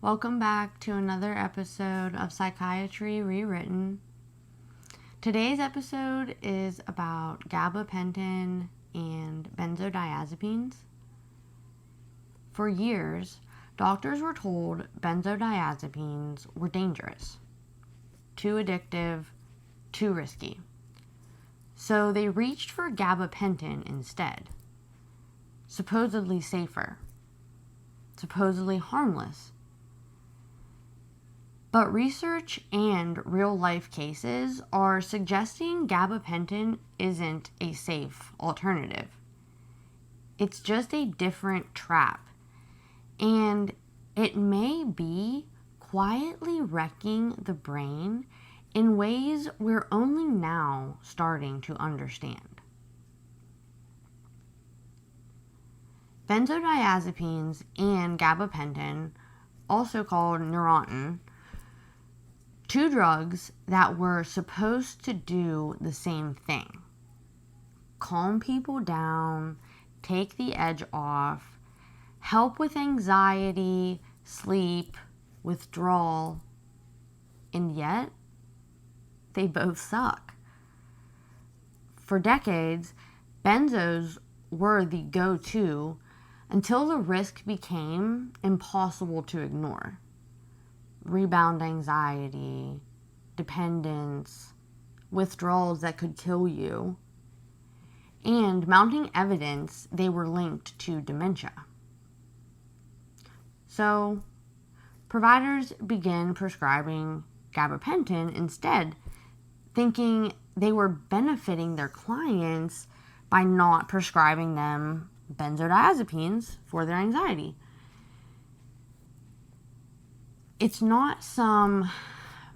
Welcome back to another episode of Psychiatry Rewritten. Today's episode is about gabapentin and benzodiazepines. For years, doctors were told benzodiazepines were dangerous, too addictive, too risky. So they reached for gabapentin instead. Supposedly safer, supposedly harmless. But research and real-life cases are suggesting gabapentin isn't a safe alternative. It's just a different trap, and it may be quietly wrecking the brain in ways we're only now starting to understand. Benzodiazepines and gabapentin, also called Neurontin, two drugs that were supposed to do the same thing. Calm people down, take the edge off, help with anxiety, sleep, withdrawal, and yet they both suck. For decades, benzos were the go-to until the risk became impossible to ignore. Rebound anxiety, dependence, withdrawals that could kill you, and mounting evidence they were linked to dementia. So, providers began prescribing gabapentin instead, thinking they were benefiting their clients by not prescribing them benzodiazepines for their anxiety. It's not some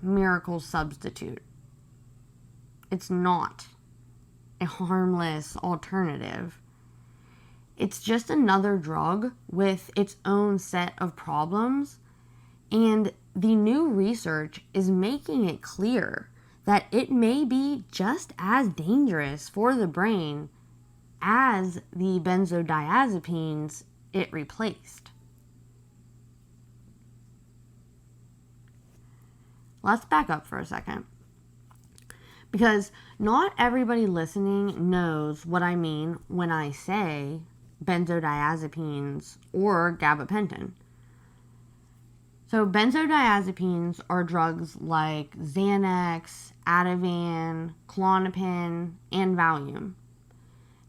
miracle substitute. It's not a harmless alternative. It's just another drug with its own set of problems, and the new research is making it clear that it may be just as dangerous for the brain as the benzodiazepines it replaced. Let's back up for a second, because not everybody listening knows what I mean when I say benzodiazepines or gabapentin. So benzodiazepines are drugs like Xanax, Ativan, Klonopin, and Valium.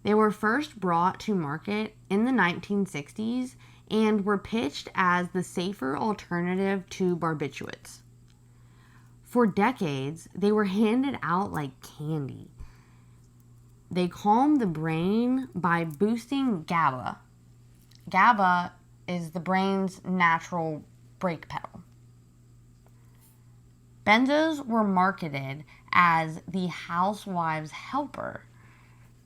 They were first brought to market in the 1960s and were pitched as the safer alternative to barbiturates. For decades, they were handed out like candy. They calm the brain by boosting GABA. GABA is the brain's natural brake pedal. Benzos were marketed as the housewife's helper,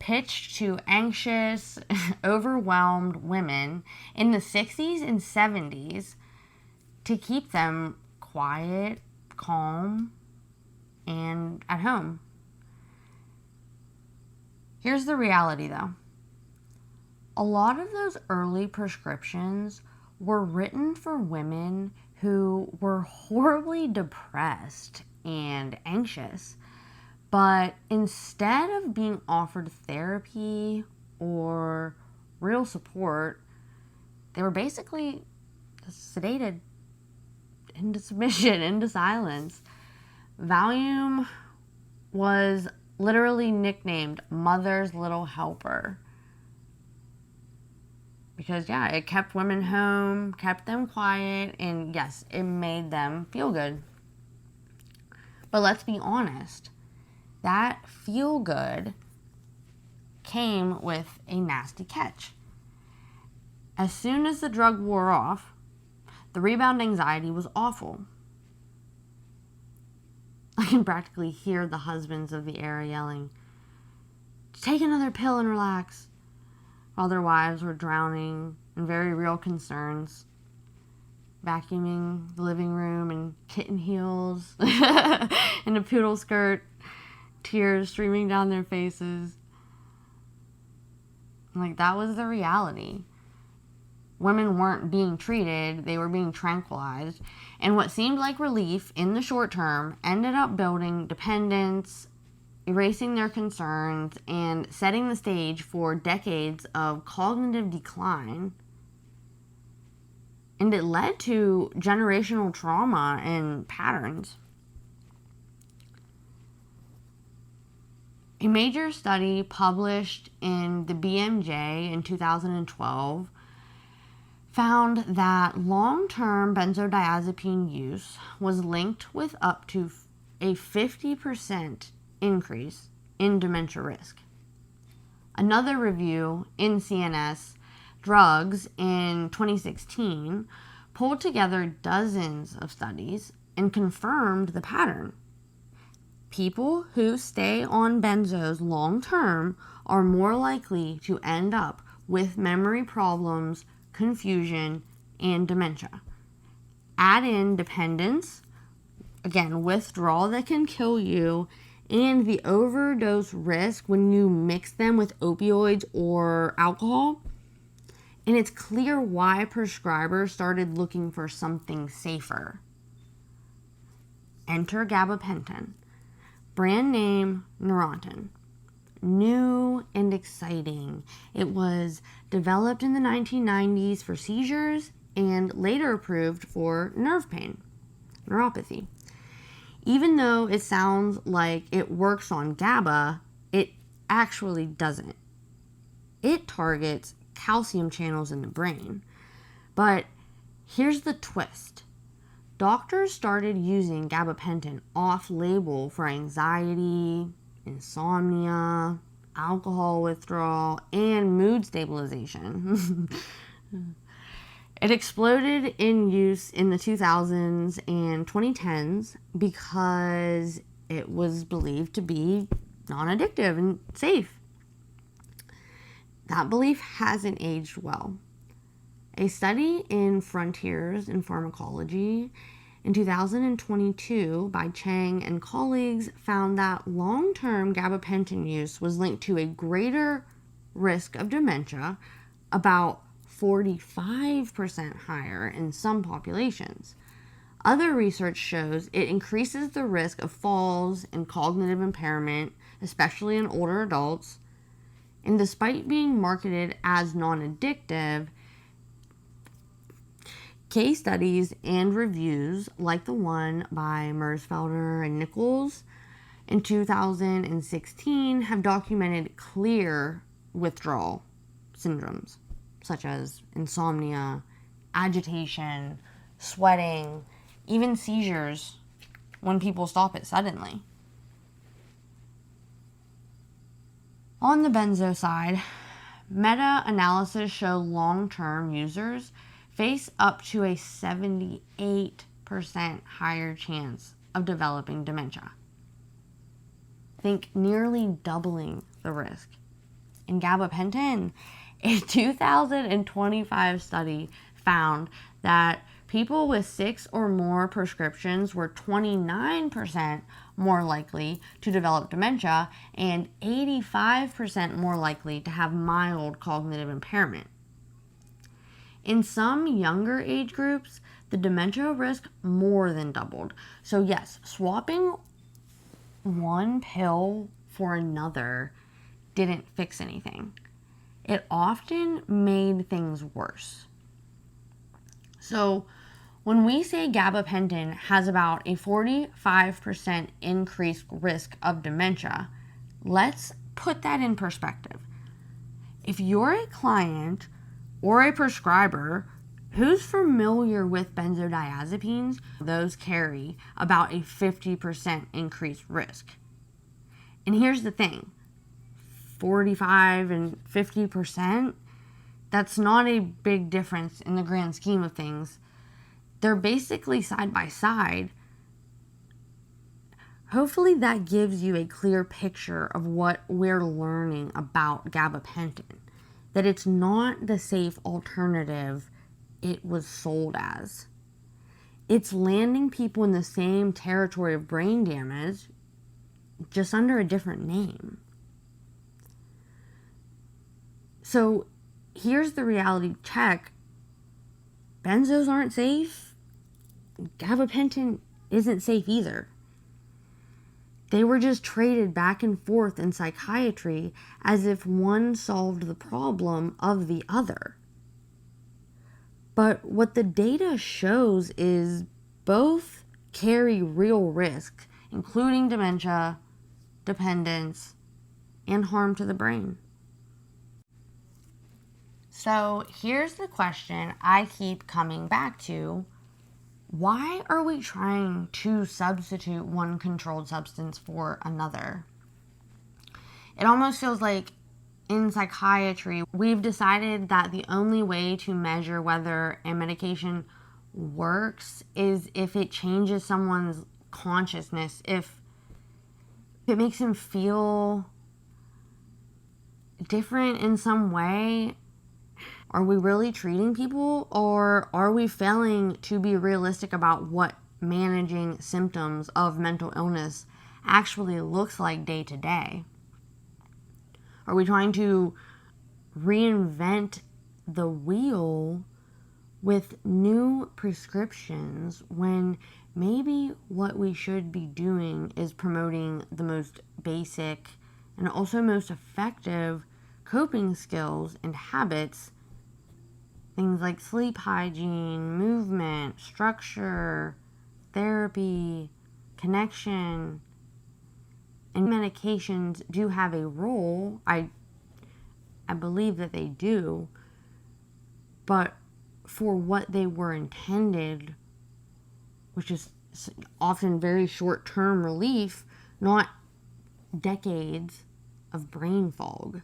pitched to anxious, overwhelmed women in the 60s and 70s to keep them quiet, calm, and at home. Here's the reality though. A lot of those early prescriptions were written for women who were horribly depressed and anxious, but instead of being offered therapy or real support, they were basically sedated into submission, into silence. Valium was literally nicknamed Mother's Little Helper because, it kept women home, kept them quiet, and yes, it made them feel good. But let's be honest, that feel good came with a nasty catch. As soon as the drug wore off, the rebound anxiety was awful. I can practically hear the husbands of the era yelling, "Take another pill and relax," while their wives were drowning in very real concerns, vacuuming the living room in kitten heels and a poodle skirt, tears streaming down their faces. Like, that was the reality. women weren't being treated, they were being tranquilized. And what seemed like relief in the short term ended up building dependence, erasing their concerns, and setting the stage for decades of cognitive decline. And it led to generational trauma and patterns. A major study published in the BMJ in 2012 found that long-term benzodiazepine use was linked with up to a 50% increase in dementia risk. Another review in CNS Drugs in 2016 pulled together dozens of studies and confirmed the pattern. People who stay on benzos long-term are more likely to end up with memory problems, confusion, and dementia. Add in dependence, again, withdrawal that can kill you, and the overdose risk when you mix them with opioids or alcohol, and it's clear why prescribers started looking for something safer. Enter gabapentin. Brand name Neurontin. New and exciting. It was developed in the 1990s for seizures and later approved for nerve pain, neuropathy. Even though it sounds like it works on GABA, it actually doesn't. It targets calcium channels in the brain. But here's the twist. Doctors started using gabapentin off-label for anxiety, insomnia, alcohol withdrawal, and mood stabilization. It exploded in use in the 2000s and 2010s because it was believed to be non-addictive and safe. That belief hasn't aged well. A study in Frontiers in Pharmacology in 2022 by Chang and colleagues found that long-term gabapentin use was linked to a greater risk of dementia, about 45% higher in some populations. Other research shows it increases the risk of falls and cognitive impairment, especially in older adults. And despite being marketed as non-addictive, case studies and reviews like the one by Mersfelder and Nichols in 2016 have documented clear withdrawal syndromes such as insomnia, agitation, sweating, even seizures when people stop it suddenly. On the benzo side, meta-analysis show long-term users face up to a 78% higher chance of developing dementia. Think nearly doubling the risk. In gabapentin, a 2025 study found that people with 6 or more prescriptions were 29% more likely to develop dementia and 85% more likely to have mild cognitive impairment. In some younger age groups, the dementia risk more than doubled. So yes, swapping one pill for another didn't fix anything. It often made things worse. So when we say gabapentin has about a 45% increased risk of dementia, let's put that in perspective. If you're a client or a prescriber who's familiar with benzodiazepines, those carry about a 50% increased risk. And here's the thing, 45 and 50%, that's not a big difference in the grand scheme of things. They're basically side by side. Hopefully that gives you a clear picture of what we're learning about gabapentin, that it's not the safe alternative it was sold as. It's landing people in the same territory of brain damage, just under a different name. So here's the reality check benzos aren't safe, gabapentin isn't safe either. They were just traded back and forth in psychiatry as if one solved the problem of the other. But what the data shows is both carry real risk, including dementia, dependence, and harm to the brain. So here's the question I keep coming back to. Why are we trying to substitute one controlled substance for another? It almost feels like in psychiatry, we've decided that the only way to measure whether a medication works is if it changes someone's consciousness, if it makes them feel different in some way. Are we really treating people, or are we failing to be realistic about what managing symptoms of mental illness actually looks like day to day? Are we trying to reinvent the wheel with new prescriptions when maybe what we should be doing is promoting the most basic and also most effective coping skills and habits? Things like sleep hygiene, movement, structure, therapy, connection. And medications do have a role. I believe that they do. But for what they were intended, which is often very short-term relief, not decades of brain fog.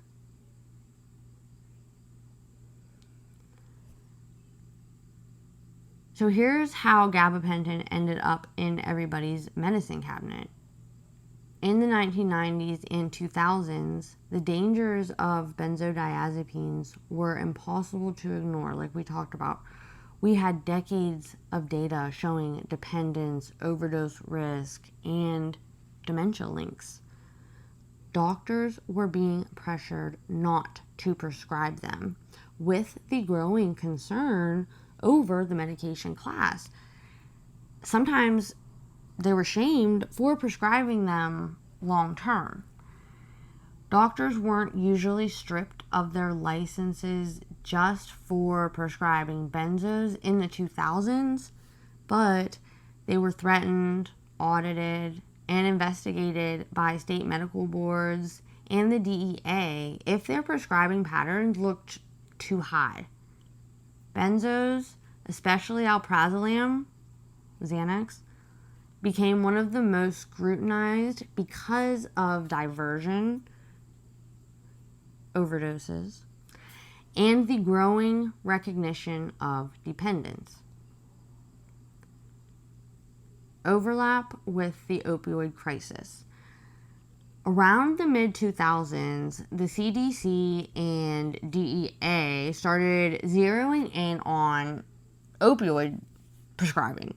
So here's how gabapentin ended up in everybody's medicine cabinet. In the 1990s and 2000s, the dangers of benzodiazepines were impossible to ignore, like we talked about. We had decades of data showing dependence, overdose risk, and dementia links. Doctors were being pressured not to prescribe them, with the growing concern over the medication class. Sometimes they were shamed for prescribing them long term. Doctors weren't usually stripped of their licenses just for prescribing benzos in the 2000s, but they were threatened, audited, and investigated by state medical boards and the DEA if their prescribing patterns looked too high. Benzos, especially alprazolam, Xanax, became one of the most scrutinized because of diversion, overdoses, and the growing recognition of dependence. Overlap with the opioid crisis. Around the mid-2000s, the CDC and DEA started zeroing in on opioid prescribing.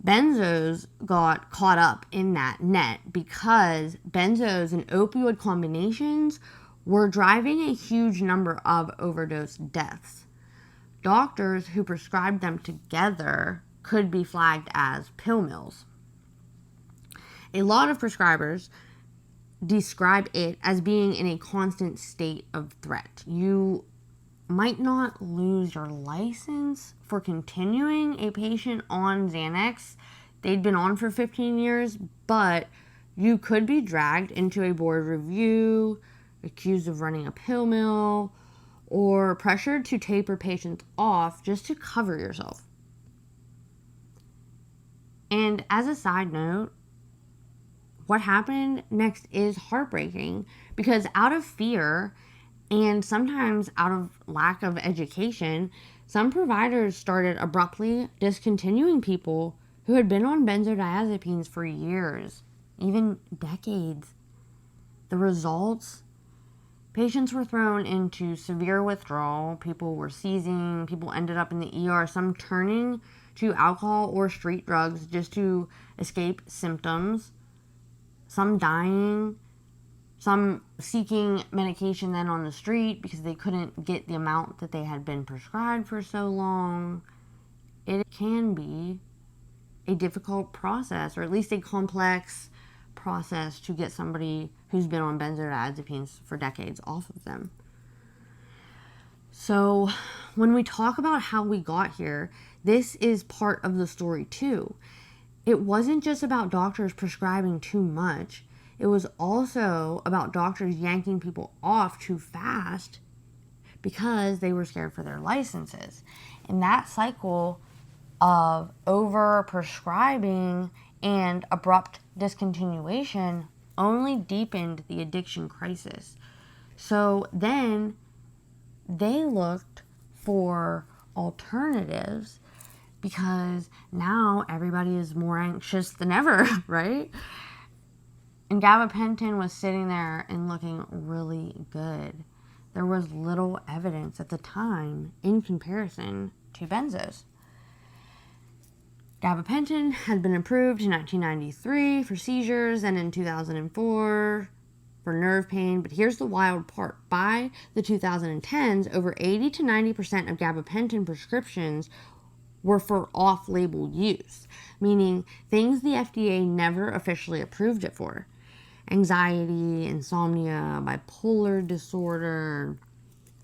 Benzos got caught up in that net because benzos and opioid combinations were driving a huge number of overdose deaths. Doctors who prescribed them together could be flagged as pill mills. A lot of prescribers describe it as being in a constant state of threat. You might not lose your license for continuing a patient on Xanax they'd been on for 15 years, but you could be dragged into a board review, accused of running a pill mill, or pressured to taper patients off just to cover yourself. And as a side note, what happened next is heartbreaking because out of fear and sometimes out of lack of education, some providers started abruptly discontinuing people who had been on benzodiazepines for years, even decades. The results? Patients were thrown into severe withdrawal, people were seizing, people ended up in the ER, some turning to alcohol or street drugs just to escape symptoms, some dying, some seeking medication then on the street because they couldn't get the amount that they had been prescribed for so long. it can be a difficult process, or at least a complex process, to get somebody who's been on benzodiazepines for decades off of them. So when we talk about how we got here, this is part of the story too. It wasn't just about doctors prescribing too much. It was also about doctors yanking people off too fast because they were scared for their licenses. And that cycle of over prescribing and abrupt discontinuation only deepened the addiction crisis. So then they looked for alternatives because now everybody is more anxious than ever, right? And gabapentin was sitting there and looking really good. There was little evidence at the time in comparison to benzos. Gabapentin had been approved in 1993 for seizures and in 2004 for nerve pain. But here's the wild part. By the 2010s, over 80 to 90% of gabapentin prescriptions were for off-label use, meaning things the FDA never officially approved it for. Anxiety, insomnia, bipolar disorder,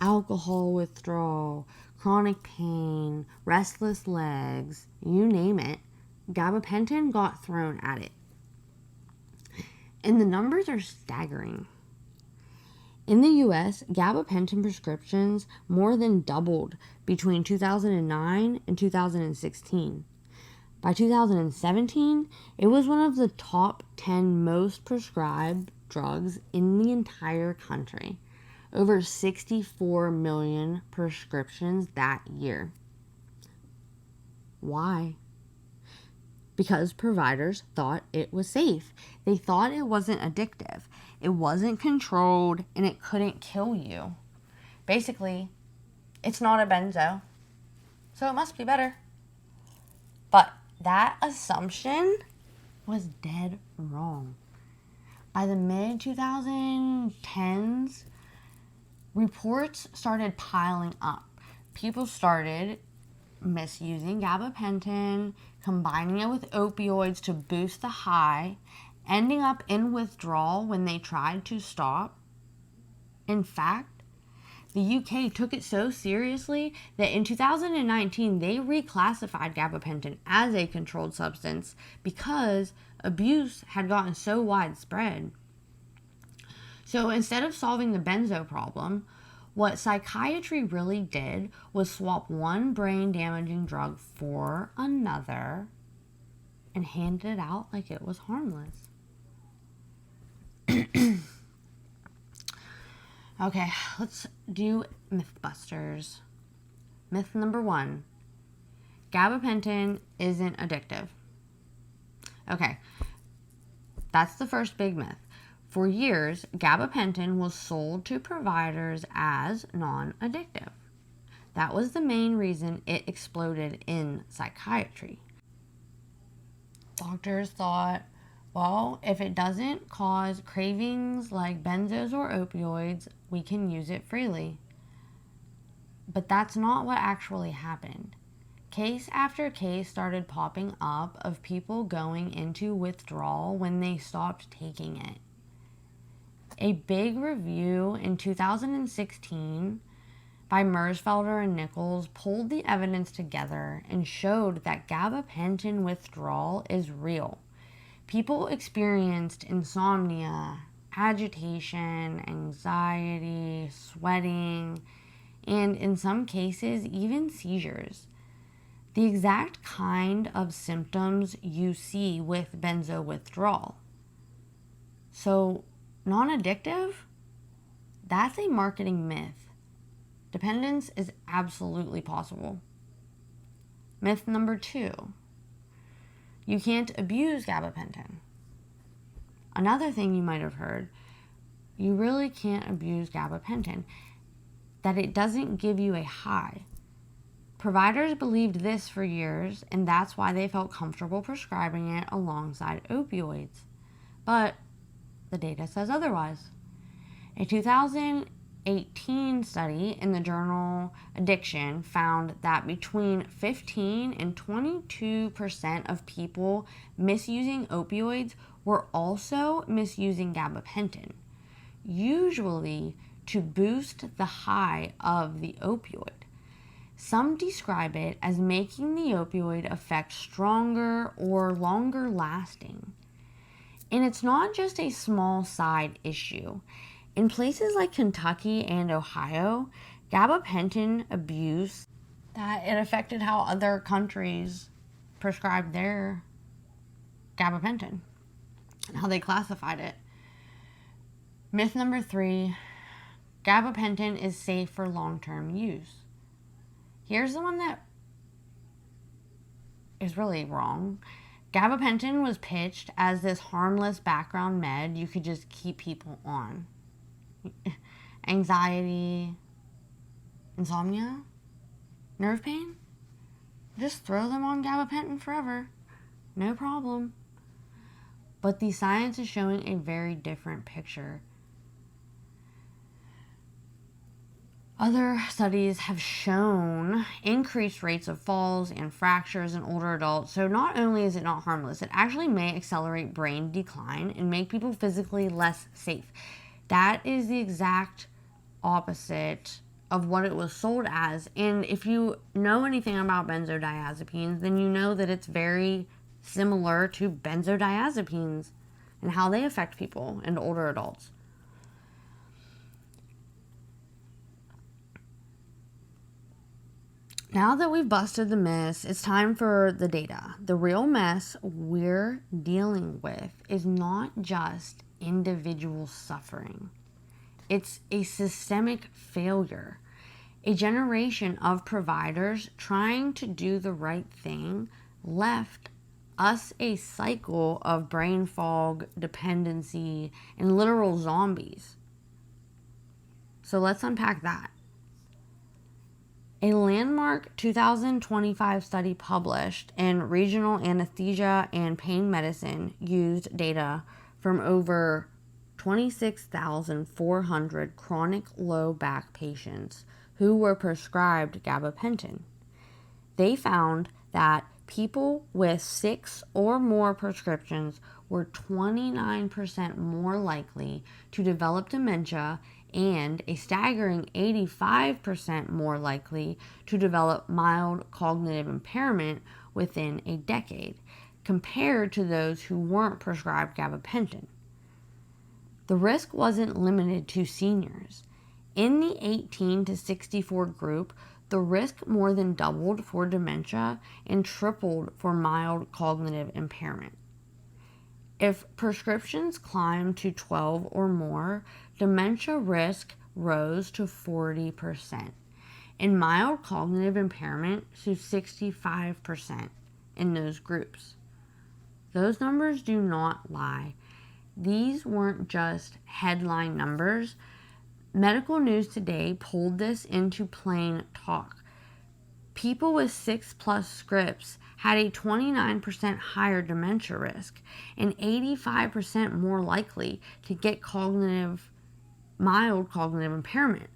alcohol withdrawal, chronic pain, restless legs, you name it, gabapentin got thrown at it. And the numbers are staggering. In the US, gabapentin prescriptions more than doubled between 2009 and 2016. By 2017, it was one of the top 10 most prescribed drugs in the entire country. Over 64 million prescriptions that year. Why? Because providers thought it was safe. They thought it wasn't addictive. It wasn't controlled, and it couldn't kill you. Basically, it's not a benzo, so it must be better. But that assumption was dead wrong. By the mid-2010s, reports started piling up. People started misusing gabapentin, combining it with opioids to boost the high, ending up in withdrawal when they tried to stop. In fact, the UK took it so seriously that in 2019 they reclassified gabapentin as a controlled substance because abuse had gotten so widespread. So instead of solving the benzo problem, what psychiatry really did was swap one brain-damaging drug for another and handed it out like it was harmless. Okay, let's do Mythbusters. Myth number 1. Gabapentin isn't addictive. Okay, that's the first big myth. For years, gabapentin was sold to providers as non-addictive. That was the main reason it exploded in psychiatry. Doctors thought, well, if it doesn't cause cravings like benzos or opioids, we can use it freely. But that's not what actually happened. Case after case started popping up of people going into withdrawal when they stopped taking it. A big review in 2016 by Mersfelder and Nichols pulled the evidence together and showed that gabapentin withdrawal is real. People experienced insomnia, agitation, anxiety, sweating, and in some cases, even seizures. The exact kind of symptoms you see with benzo withdrawal. So, non-addictive? That's a marketing myth. Dependence is absolutely possible. Myth number 2. You can't abuse gabapentin. Another thing you might have heard, you really can't abuse gabapentin, that it doesn't give you a high. Providers believed this for years, and that's why they felt comfortable prescribing it alongside opioids. But the data says otherwise. A 2000 2018 study in the journal Addiction found that between 15 and 22% of people misusing opioids were also misusing gabapentin, usually to boost the high of the opioid. Some describe it as making the opioid effect stronger or longer lasting. And it's not just a small side issue. In places like Kentucky and Ohio, gabapentin abuse, that it affected how other countries prescribed their gabapentin and how they classified it. Myth number 3, gabapentin is safe for long-term use. Here's the one that is really wrong. Gabapentin was pitched as this harmless background med you could just keep people on. Anxiety, insomnia, nerve pain, just throw them on gabapentin forever. No problem. But the science is showing a very different picture. Other studies have shown increased rates of falls and fractures in older adults. So not only is it not harmless, it actually may accelerate brain decline and make people physically less safe. That is the exact opposite of what it was sold as. And if you know anything about benzodiazepines, then you know that it's very similar to benzodiazepines and how they affect people and older adults. Now that we've busted the myths, it's time for the data. The real mess we're dealing with is not just individual suffering. It's a systemic failure. A generation of providers trying to do the right thing left us a cycle of brain fog, dependency, and literal zombies. So let's unpack that. A landmark 2025 study published in Regional Anesthesia and Pain Medicine used data from over 26,400 chronic low back patients who were prescribed gabapentin. They found that people with 6 or more prescriptions were 29% more likely to develop dementia and a staggering 85% more likely to develop mild cognitive impairment within a decade, compared to those who weren't prescribed gabapentin. The risk wasn't limited to seniors. In the 18 to 64 group, the risk more than doubled for dementia and tripled for mild cognitive impairment. If prescriptions climbed to 12 or more, dementia risk rose to 40%, and mild cognitive impairment to 65% in those groups. Those numbers do not lie. These weren't just headline numbers. Medical News Today pulled this into plain talk. People with 6+ scripts had a 29% higher dementia risk and 85% more likely to get mild cognitive impairment.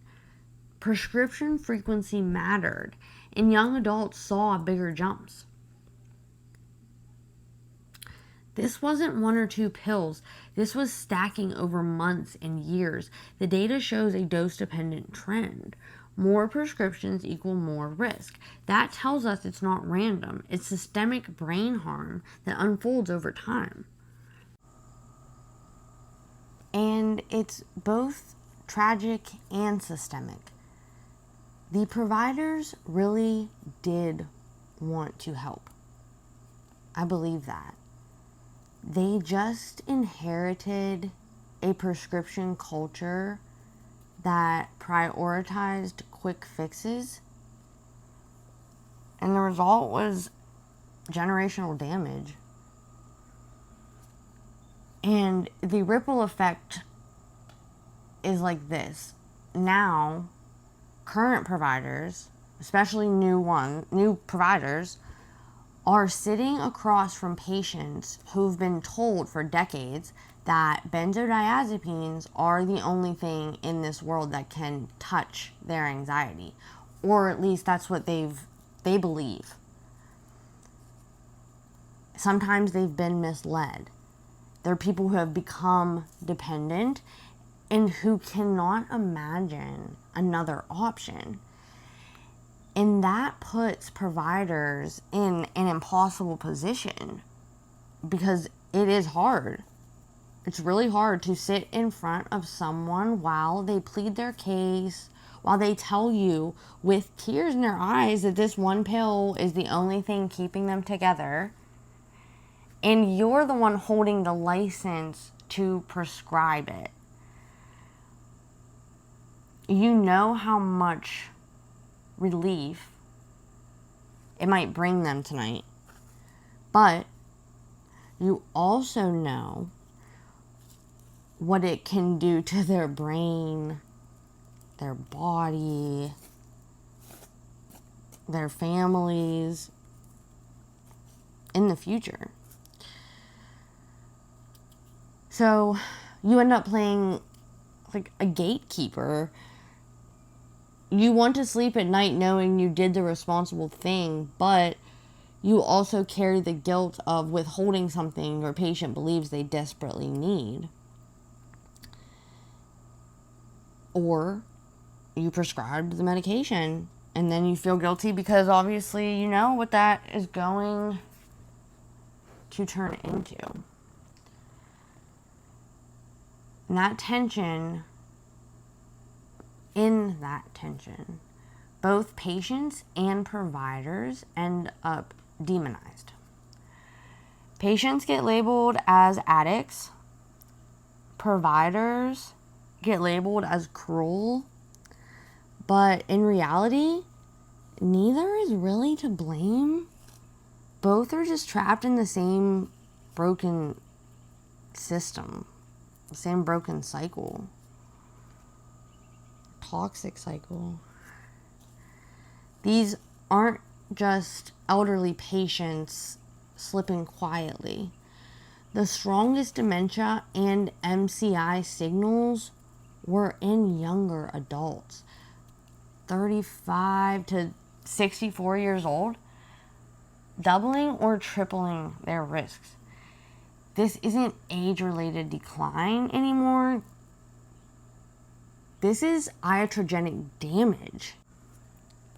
Prescription frequency mattered, and young adults saw bigger jumps. This wasn't 1 or 2 pills. This was stacking over months and years. The data shows a dose-dependent trend. More prescriptions equal more risk. That tells us it's not random. It's systemic brain harm that unfolds over time. And it's both tragic and systemic. The providers really did want to help. I believe that. They just inherited a prescription culture that prioritized quick fixes, and the result was generational damage. And the ripple effect is like this. Now, current providers, especially new providers, are sitting across from patients who've been told for decades that benzodiazepines are the only thing in this world that can touch their anxiety, or at least that's what they believe. Sometimes they've been misled. There are people who have become dependent and who cannot imagine another option. And that puts providers in an impossible position, because it is hard. It's really hard to sit in front of someone while they plead their case, while they tell you with tears in their eyes that this one pill is the only thing keeping them together, and you're the one holding the license to prescribe it. You know how much relief it might bring them tonight, but you also know what it can do to their brain, their body, their families in the future. So you end up playing like a gatekeeper. You want to sleep at night knowing you did the responsible thing, but you also carry the guilt of withholding something your patient believes they desperately need. Or you prescribed the medication and then you feel guilty because obviously you know what that is going to turn into. And in that tension, both patients and providers end up demonized. Patients get labeled as addicts. Providers get labeled as cruel. But in reality, neither is really to blame. Both are just trapped in the same broken system, the same broken cycle. Toxic cycle. These aren't just elderly patients slipping quietly. The strongest dementia and MCI signals were in younger adults, 35 to 64 years old, doubling or tripling their risks. This isn't age-related decline anymore. This is iatrogenic damage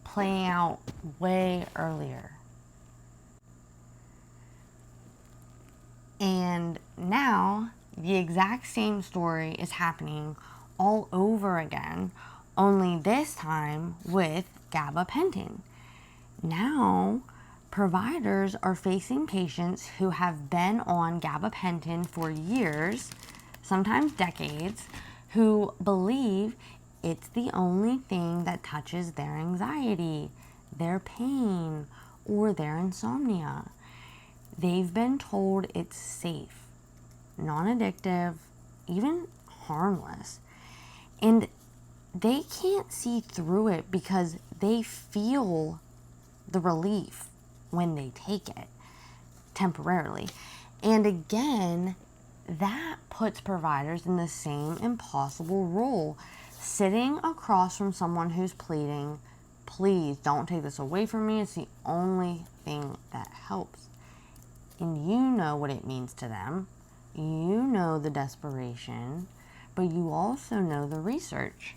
playing out way earlier. And now the exact same story is happening all over again, only this time with gabapentin. Now, providers are facing patients who have been on gabapentin for years, sometimes decades, who believe it's the only thing that touches their anxiety, their pain, or their insomnia. They've been told it's safe, non-addictive, even harmless. And they can't see through it because they feel the relief when they take it temporarily. And again, that puts providers in the same impossible role, sitting across from someone who's pleading, please don't take this away from me. It's the only thing that helps. And you know what it means to them. You know the desperation, but you also know the research,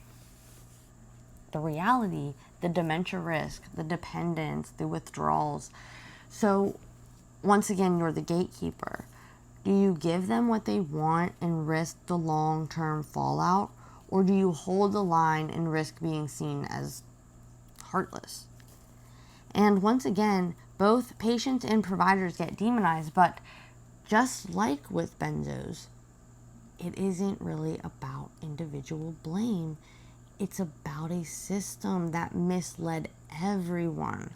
the reality, the dementia risk, the dependence, the withdrawals. So once again, you're the gatekeeper. Do you give them what they want and risk the long-term fallout? Or do you hold the line and risk being seen as heartless? And once again, both patients and providers get demonized, but just like with benzos, it isn't really about individual blame. It's about a system that misled everyone,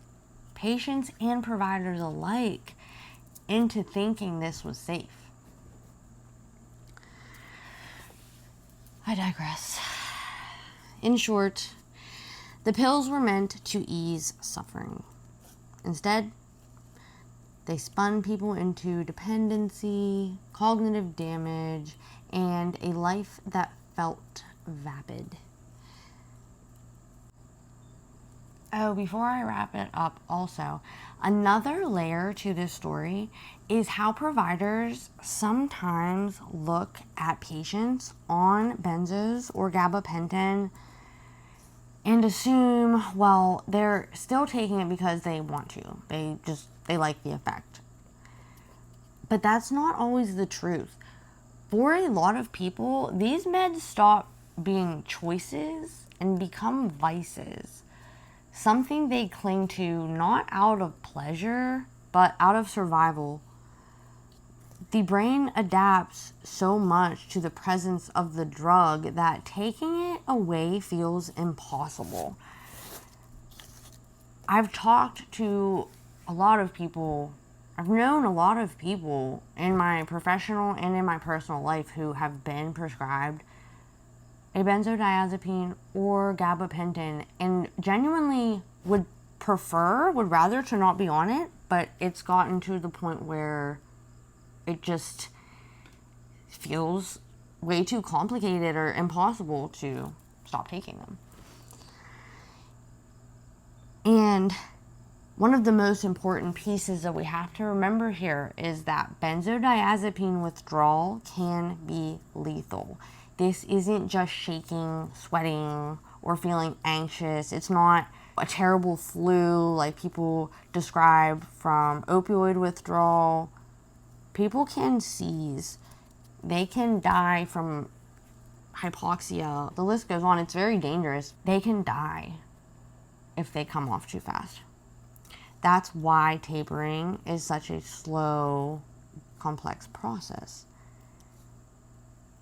patients and providers alike, into thinking this was safe. I digress. In short, the pills were meant to ease suffering. Instead, They spun people into dependency, cognitive damage, and a life that felt vapid. Oh, before I wrap it up, also, another layer to this story is how providers sometimes look at patients on benzos or gabapentin and assume, well, they're still taking it because they want to. They like the effect. But that's not always the truth. For a lot of people, these meds stop being choices and become vices. Something they cling to not out of pleasure, but out of survival. The brain adapts so much to the presence of the drug that taking it away feels impossible. I've talked to a lot of people, I've known a lot of people in my professional and in my personal life who have been prescribed a benzodiazepine or gabapentin and genuinely would rather to not be on it, but it's gotten to the point where it just feels way too complicated or impossible to stop taking them. And one of the most important pieces that we have to remember here is that benzodiazepine withdrawal can be lethal. This isn't just shaking, sweating, or feeling anxious. It's not a terrible flu like people describe from opioid withdrawal. People can seize. They can die from hypoxia. The list goes on. It's very dangerous. They can die if they come off too fast. That's why tapering is such a slow, complex process.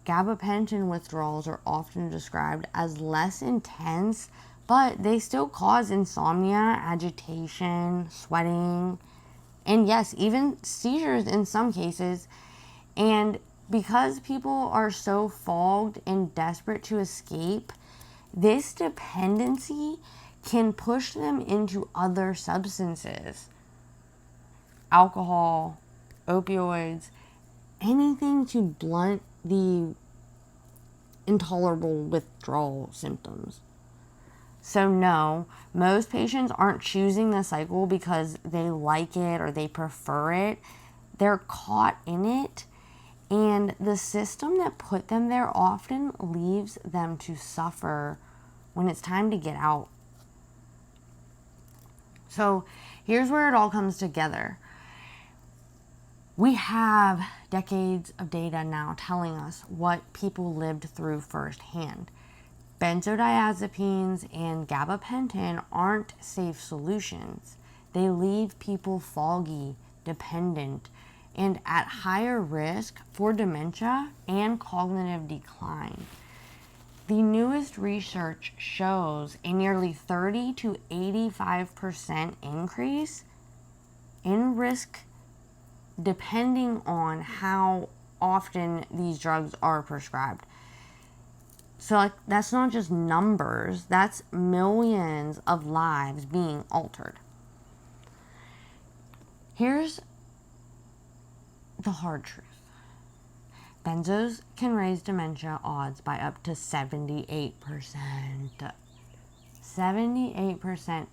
Gabapentin withdrawals are often described as less intense, but they still cause insomnia, agitation, sweating, and yes, even seizures in some cases. And because people are so fogged and desperate to escape, this dependency can push them into other substances. Alcohol, opioids, anything to blunt the intolerable withdrawal symptoms. So no, most patients aren't choosing the cycle because they like it or they prefer it. They're caught in it, and the system that put them there often leaves them to suffer when it's time to get out. So here's where it all comes together. We have decades of data now telling us what people lived through firsthand. Benzodiazepines and gabapentin aren't safe solutions. They leave people foggy, dependent, and at higher risk for dementia and cognitive decline. The newest research shows a nearly 30 to 85% increase in risk depending on how often these drugs are prescribed. So that's not just numbers, that's millions of lives being altered. Here's the hard truth. Benzos can raise dementia odds by up to 78%. 78%.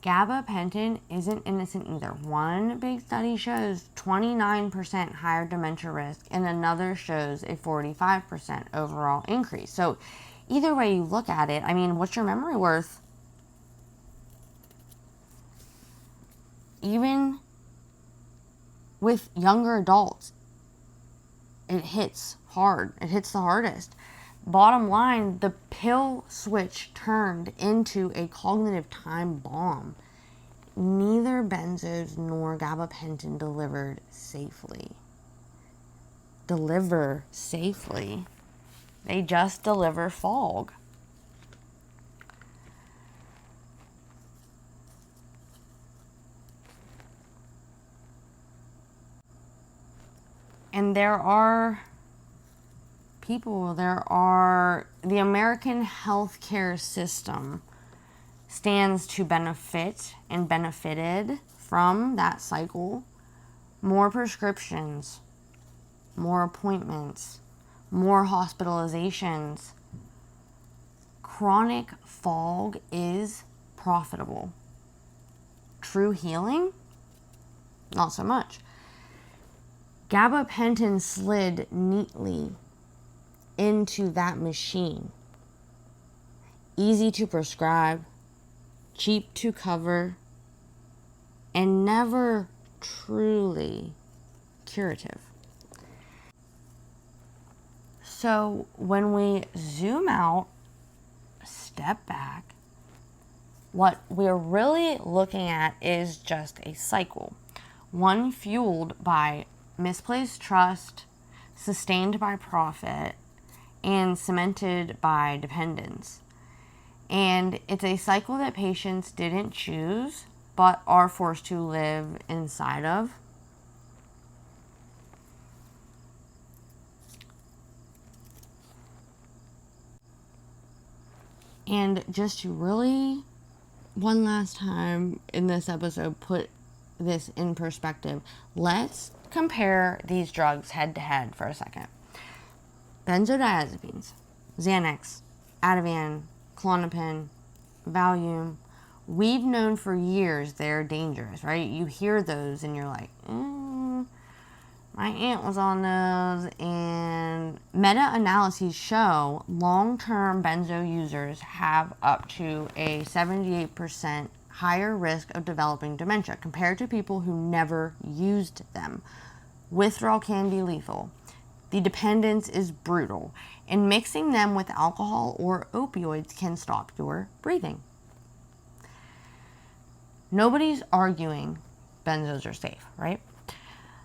Gabapentin isn't innocent either. One big study shows 29% higher dementia risk, and another shows a 45% overall increase. So either way you look at it, I mean, what's your memory worth? Even with younger adults, it hits hard. It hits the hardest. Bottom line, the pill switch turned into a cognitive time bomb. Neither benzos nor gabapentin deliver safely. They just deliver fog. And the American healthcare system stands to benefit and benefited from that cycle. more prescriptions, more appointments, more hospitalizations. Chronic fog is profitable. True healing? Not so much. Gabapentin slid neatly into that machine. Easy to prescribe, cheap to cover, and never truly curative. So when we zoom out, step back, what we're really looking at is just a cycle. One fueled by misplaced trust, sustained by profit, and cemented by dependence. And it's a cycle that patients didn't choose, but are forced to live inside of. And just to really, one last time in this episode, put this in perspective, let's compare these drugs head to head for a second. Benzodiazepines, Xanax, Ativan, Klonopin, Valium, we've known for years they're dangerous, right? You hear those and you're like, my aunt was on those. And meta-analyses show long-term benzo users have up to a 78% higher risk of developing dementia compared to people who never used them. Withdrawal can be lethal. The dependence is brutal, and mixing them with alcohol or opioids can stop your breathing. Nobody's arguing benzos are safe, right?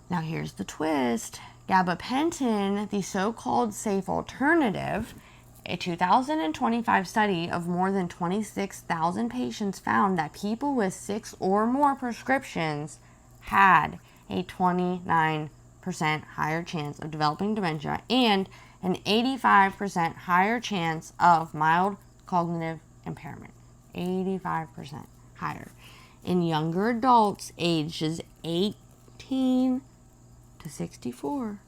Now here's the twist. Gabapentin, the so-called safe alternative, a 2025 study of more than 26,000 patients found that people with 6 or more prescriptions had a 29% higher chance of developing dementia and an 85% higher chance of mild cognitive impairment. 85% higher. In younger adults ages 18 to 64,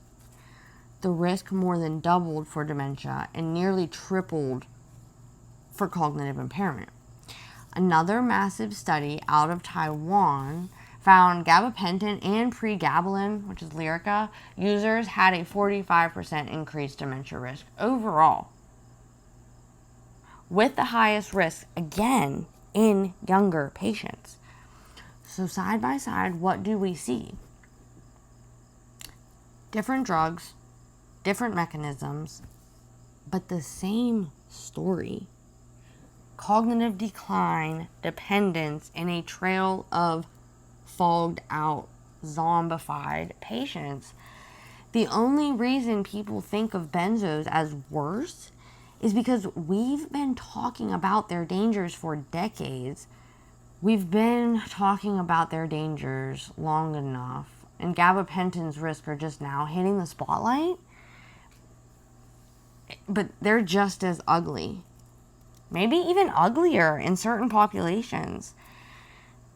the risk more than doubled for dementia and nearly tripled for cognitive impairment. Another massive study out of Taiwan found gabapentin and pregabalin, which is Lyrica, users had a 45% increased dementia risk overall, with the highest risk, again, in younger patients. So side by side, what do we see? Different drugs, different mechanisms, but the same story. Cognitive decline, dependence, and a trail of fogged out, zombified patients. The only reason people think of benzos as worse is because we've been talking about their dangers for decades. We've been talking about their dangers long enough, and gabapentin's risks are just now hitting the spotlight. But they're just as ugly. Maybe even uglier in certain populations.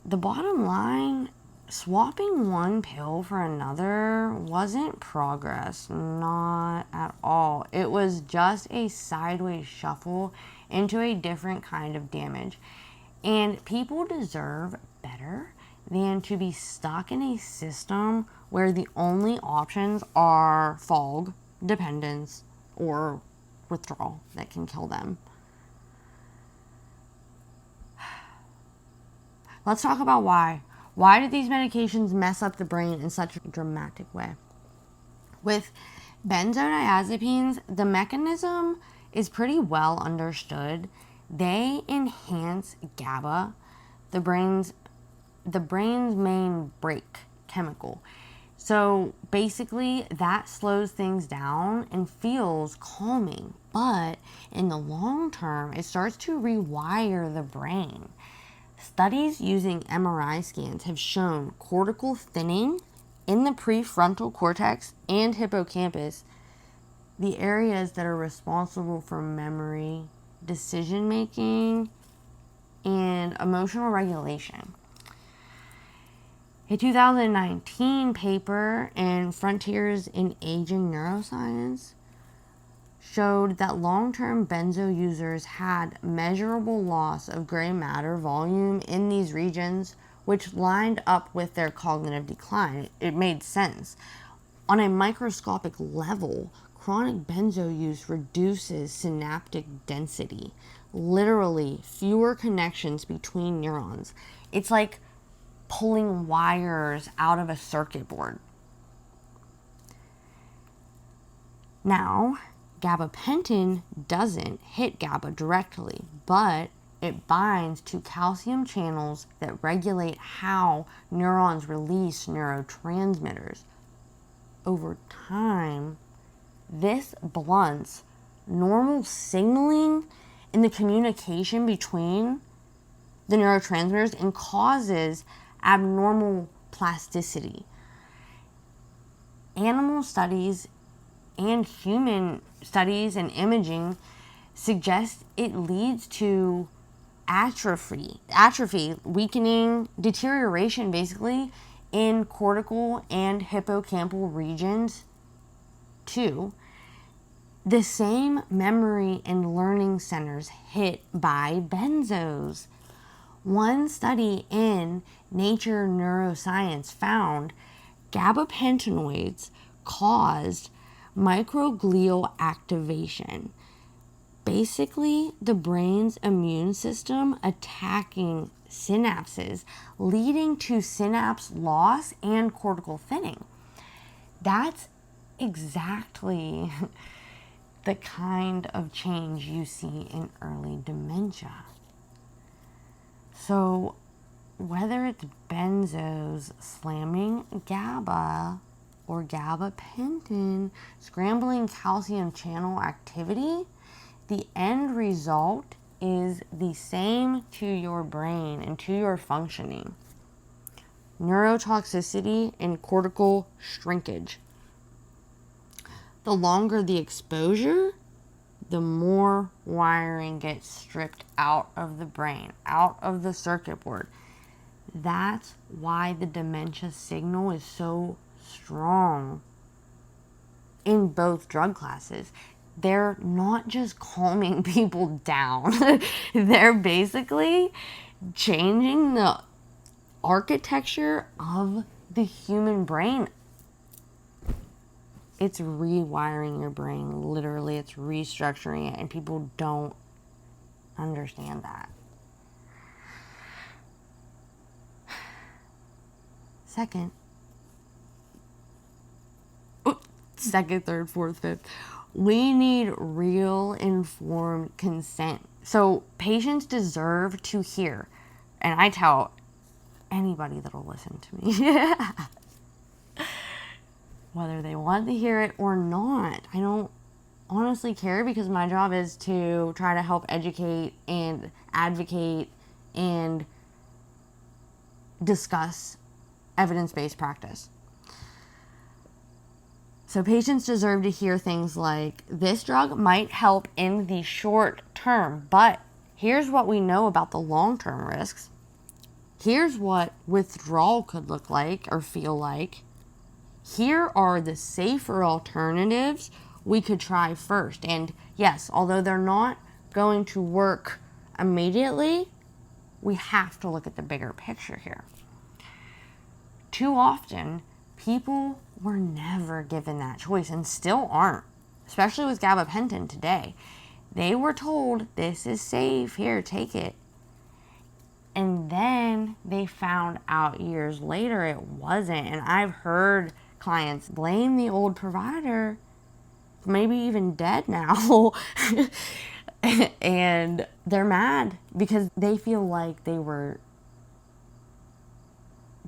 The bottom line, swapping one pill for another wasn't progress. Not at all. It was just a sideways shuffle into a different kind of damage. And people deserve better than to be stuck in a system where the only options are fog, dependence, or withdrawal that can kill them. Let's talk about why. Why did these medications mess up the brain in such a dramatic way? With benzodiazepines, the mechanism is pretty well understood. They enhance GABA, the brain's main brake chemical. So basically that slows things down and feels calming. But in the long term, it starts to rewire the brain. Studies using MRI scans have shown cortical thinning in the prefrontal cortex and hippocampus, the areas that are responsible for memory, decision making, and emotional regulation. A 2019 paper in Frontiers in Aging Neuroscience showed that long-term benzo users had measurable loss of gray matter volume in these regions, which lined up with their cognitive decline. It made sense. On a microscopic level, chronic benzo use reduces synaptic density, literally fewer connections between neurons. It's like pulling wires out of a circuit board. Now, gabapentin doesn't hit GABA directly, but it binds to calcium channels that regulate how neurons release neurotransmitters. Over time, this blunts normal signaling in the communication between the neurotransmitters and causes abnormal plasticity. Animal studies and human studies and imaging suggest it leads to atrophy, weakening, deterioration basically in cortical and hippocampal regions too. The same memory and learning centers hit by benzos. One study in Nature Neuroscience found gabapentinoids caused microglial activation, basically the brain's immune system attacking synapses, leading to synapse loss and cortical thinning. That's exactly the kind of change you see in early dementia. So whether it's benzos slamming GABA or gabapentin scrambling calcium channel activity, the end result is the same to your brain and to your functioning: neurotoxicity and cortical shrinkage. The longer the exposure, the more wiring gets stripped out of the brain, out of the circuit board. That's why the dementia signal is so strong in both drug classes. They're not just calming people down. They're basically changing the architecture of the human brain. It's rewiring your brain. Literally, it's restructuring it, and people don't understand that. Second, third, fourth, fifth, we need real informed consent. So patients deserve to hear, and I tell anybody that'll listen to me, whether they want to hear it or not. I don't honestly care, because my job is to try to help educate and advocate and discuss evidence-based practice. So patients deserve to hear things like, this drug might help in the short term, but here's what we know about the long-term risks. Here's what withdrawal could look like or feel like. Here are the safer alternatives we could try first. And yes, although they're not going to work immediately, we have to look at the bigger picture here. Too often, people were never given that choice, and still aren't, especially with gabapentin today. They were told, this is safe, here, take it. And then they found out years later it wasn't. And I've heard clients blame the old provider, maybe even dead now, and they're mad because they feel like they were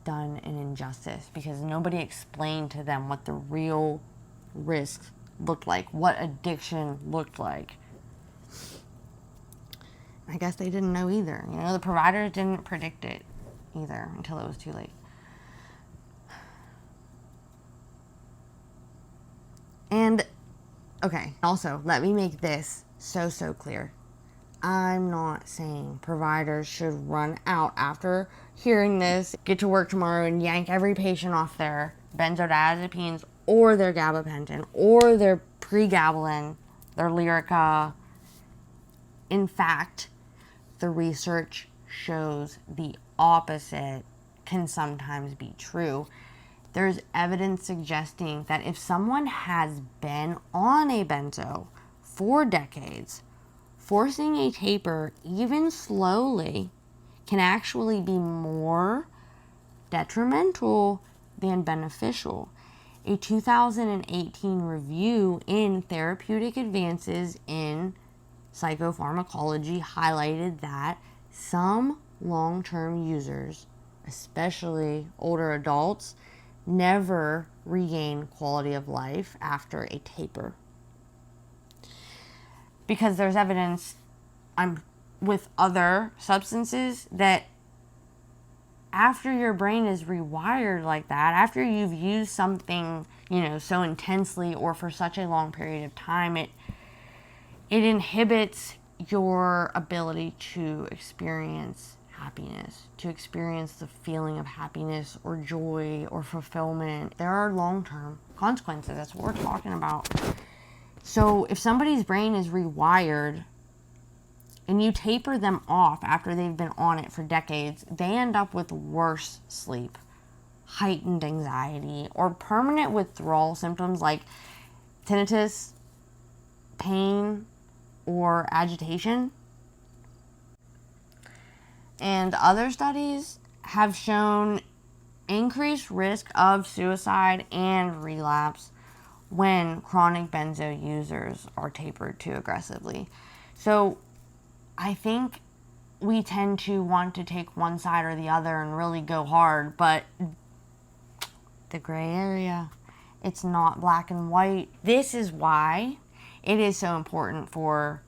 done an injustice because nobody explained to them what the real risks looked like, what addiction looked like. I guess they didn't know either. You know, the providers didn't predict it either until it was too late. And, okay, also, let me make this so clear. I'm not saying providers should run out after hearing this, get to work tomorrow and yank every patient off their benzodiazepines or their gabapentin or their pregabalin, their Lyrica. In fact, the research shows the opposite can sometimes be true. There's evidence suggesting that if someone has been on a benzo for decades, forcing a taper, even slowly, can actually be more detrimental than beneficial. A 2018 review in Therapeutic Advances in Psychopharmacology highlighted that some long-term users, especially older adults, never regain quality of life after a taper. Because there's evidence with other substances that after your brain is rewired like that, after you've used something, so intensely or for such a long period of time, it inhibits your ability to experience happiness, to experience the feeling of happiness or joy or fulfillment. There are long-term consequences. That's what we're talking about. So if somebody's brain is rewired and you taper them off after they've been on it for decades, they end up with worse sleep, heightened anxiety, or permanent withdrawal symptoms like tinnitus, pain, or agitation. And other studies have shown increased risk of suicide and relapse when chronic benzo users are tapered too aggressively. So I think we tend to want to take one side or the other and really go hard, but the gray area, it's not black and white. This is why it is so important for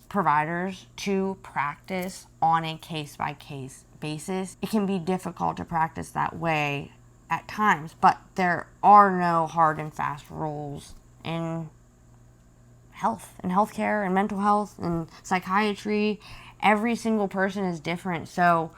providers to practice on a case-by-case basis. It can be difficult to practice that way at times, but there are no hard and fast rules in health and healthcare and mental health and psychiatry. Every single person is different, so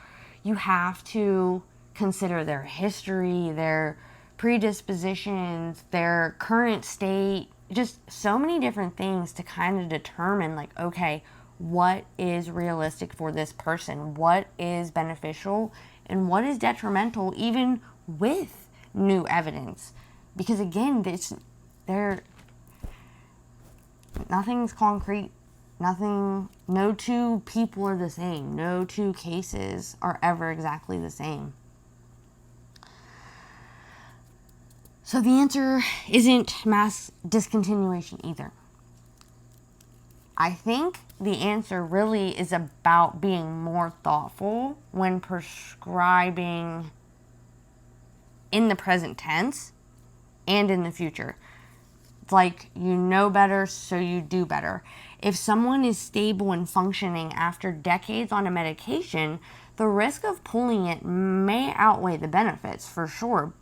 you have to consider their history, their predispositions, their current state, just so many different things to kind of determine, like, okay, what is realistic for this person? What is beneficial and what is detrimental, even with new evidence? Because again, nothing's concrete. No two people are the same. No two cases are ever exactly the same. So the answer isn't mass discontinuation either. I think the answer really is about being more thoughtful when prescribing in the present tense and in the future. It's like, you know better, so you do better. If someone is stable and functioning after decades on a medication, the risk of pulling it may outweigh the benefits, for sure.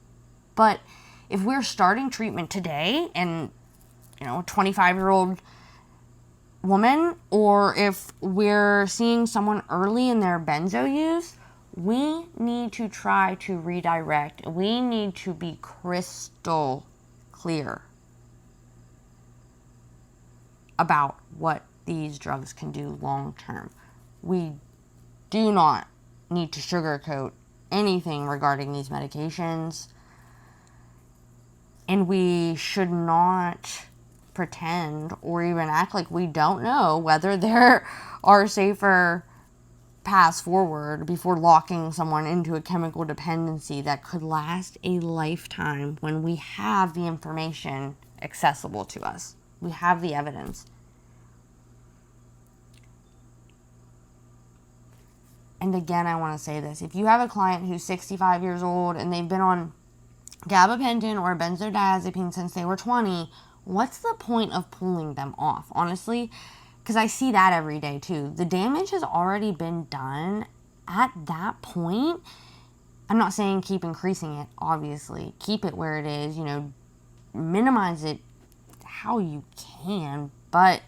But if we're starting treatment today and, a 25-year-old woman, or if we're seeing someone early in their benzo use, we need to try to redirect. We need to be crystal clear about what these drugs can do long term. We do not need to sugarcoat anything regarding these medications. And we should not pretend or even act like we don't know whether there are safer paths forward before locking someone into a chemical dependency that could last a lifetime when we have the information accessible to us. We have the evidence. And again, I want to say this. If you have a client who's 65 years old and they've been on gabapentin or benzodiazepine since they were 20, what's the point of pulling them off? Honestly, because I see that every day too. The damage has already been done at that point. I'm not saying keep increasing it, obviously. Keep it where it is, minimize it how you can, but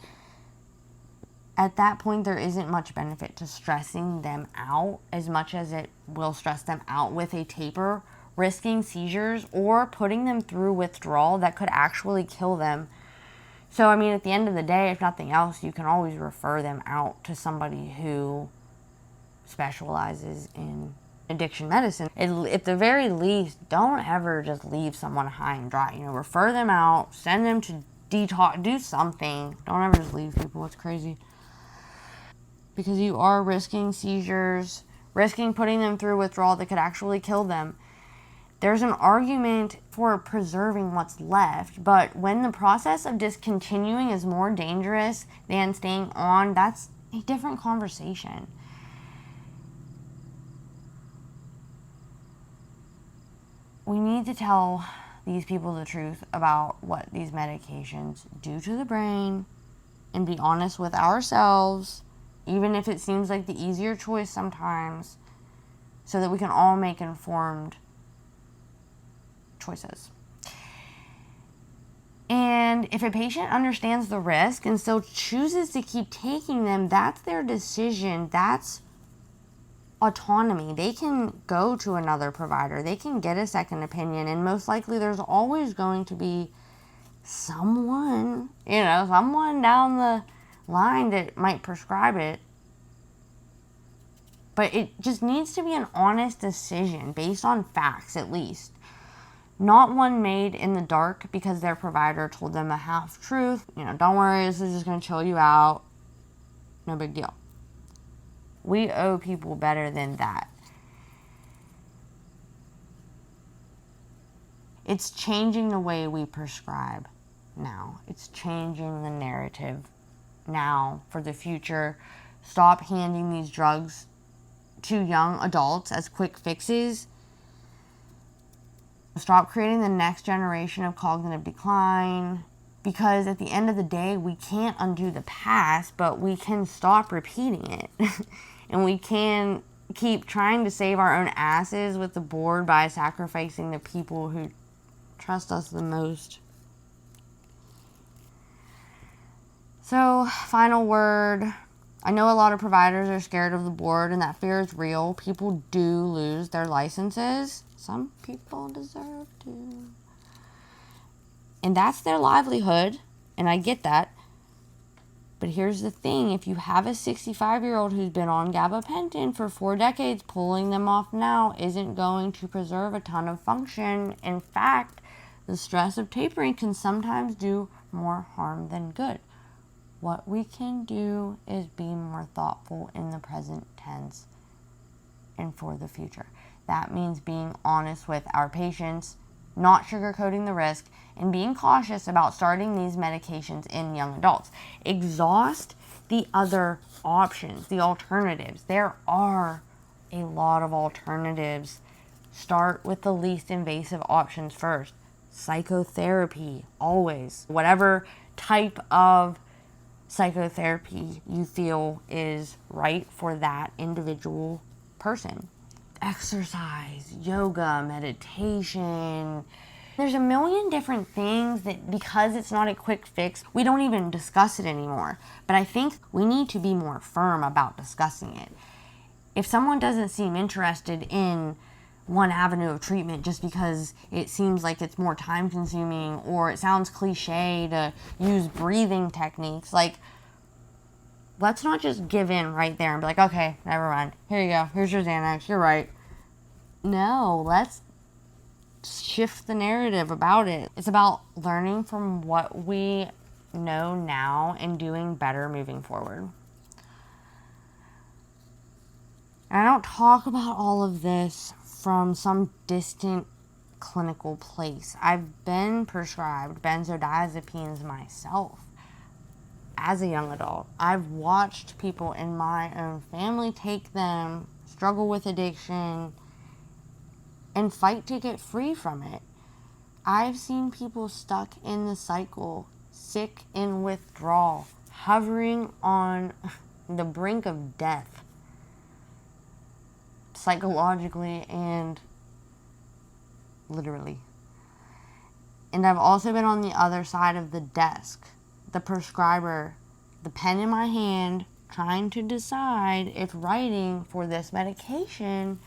at that point, there isn't much benefit to stressing them out as much as it will stress them out with a taper, risking seizures, or putting them through withdrawal that could actually kill them. So, I mean, at the end of the day, if nothing else, you can always refer them out to somebody who specializes in addiction medicine. At the very least, don't ever just leave someone high and dry. Refer them out, send them to detox, do something. Don't ever just leave people. It's crazy. Because you are risking seizures, risking putting them through withdrawal that could actually kill them. There's an argument for preserving what's left, but when the process of discontinuing is more dangerous than staying on, that's a different conversation. We need to tell these people the truth about what these medications do to the brain and be honest with ourselves, even if it seems like the easier choice sometimes, so that we can all make informed choices. And if a patient understands the risk and still chooses to keep taking them, that's their decision. That's autonomy. They can go to another provider. They can get a second opinion, and most likely there's always going to be someone down the line that might prescribe it. But it just needs to be an honest decision based on facts, at least. Not one made in the dark because their provider told them a half truth. Don't worry, this is just going to chill you out. No big deal. We owe people better than that. It's changing the way we prescribe now. It's changing the narrative now for the future. Stop handing these drugs to young adults as quick fixes. Stop creating the next generation of cognitive decline, because at the end of the day, we can't undo the past, but we can stop repeating it. And we can keep trying to save our own asses with the board by sacrificing the people who trust us the most. So, final word. I know a lot of providers are scared of the board, and that fear is real. People do lose their licenses. Some people deserve to. And that's their livelihood, and I get that. But here's the thing. If you have a 65-year-old who's been on gabapentin for 4 decades, pulling them off now isn't going to preserve a ton of function. In fact, the stress of tapering can sometimes do more harm than good. What we can do is be more thoughtful in the present tense and for the future. That means being honest with our patients, not sugarcoating the risk, and being cautious about starting these medications in young adults. Exhaust the other options, the alternatives. There are a lot of alternatives. Start with the least invasive options first. Psychotherapy, always. Whatever type of psychotherapy you feel is right for that individual person. Exercise, yoga, meditation. There's a million different things that, because it's not a quick fix, we don't even discuss it anymore. But I think we need to be more firm about discussing it. If someone doesn't seem interested in one avenue of treatment just because it seems like it's more time consuming or it sounds cliche to use breathing techniques, let's not just give in right there and be like, okay, never mind. Here you go. Here's your Xanax. You're right. No, let's shift the narrative about it. It's about learning from what we know now and doing better moving forward. And I don't talk about all of this from some distant clinical place. I've been prescribed benzodiazepines myself as a young adult. I've watched people in my own family take them, struggle with addiction, and fight to get free from it. I've seen people stuck in the cycle, sick in withdrawal, hovering on the brink of death, psychologically and literally. And I've also been on the other side of the desk, the prescriber the pen in my hand, trying to decide if writing for this medication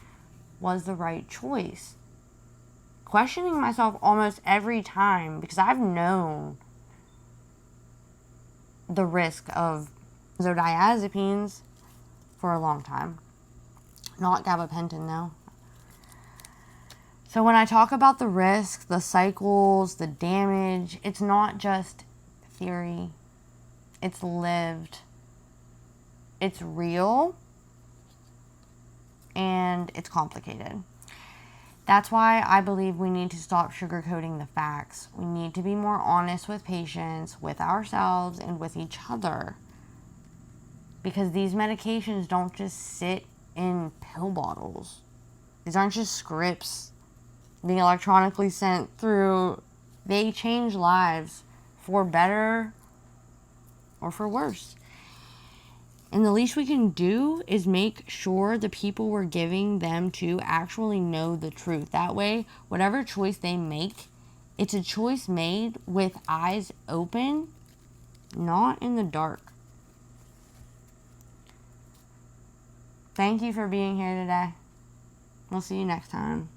was the right choice. Questioning myself almost every time, because I've known the risk of benzodiazepines for a long time. Not gabapentin, though. So when I talk about the risk, the cycles, the damage, it's not just theory. It's lived. It's real. And it's complicated. That's why I believe we need to stop sugarcoating the facts. We need to be more honest with patients, with ourselves, and with each other. Because these medications don't just sit in pill bottles. These aren't just scripts being electronically sent through. They change lives for better or for worse. And the least we can do is make sure the people we're giving them to actually know the truth. That way, whatever choice they make, it's a choice made with eyes open, not in the dark. Thank you for being here today. We'll see you next time.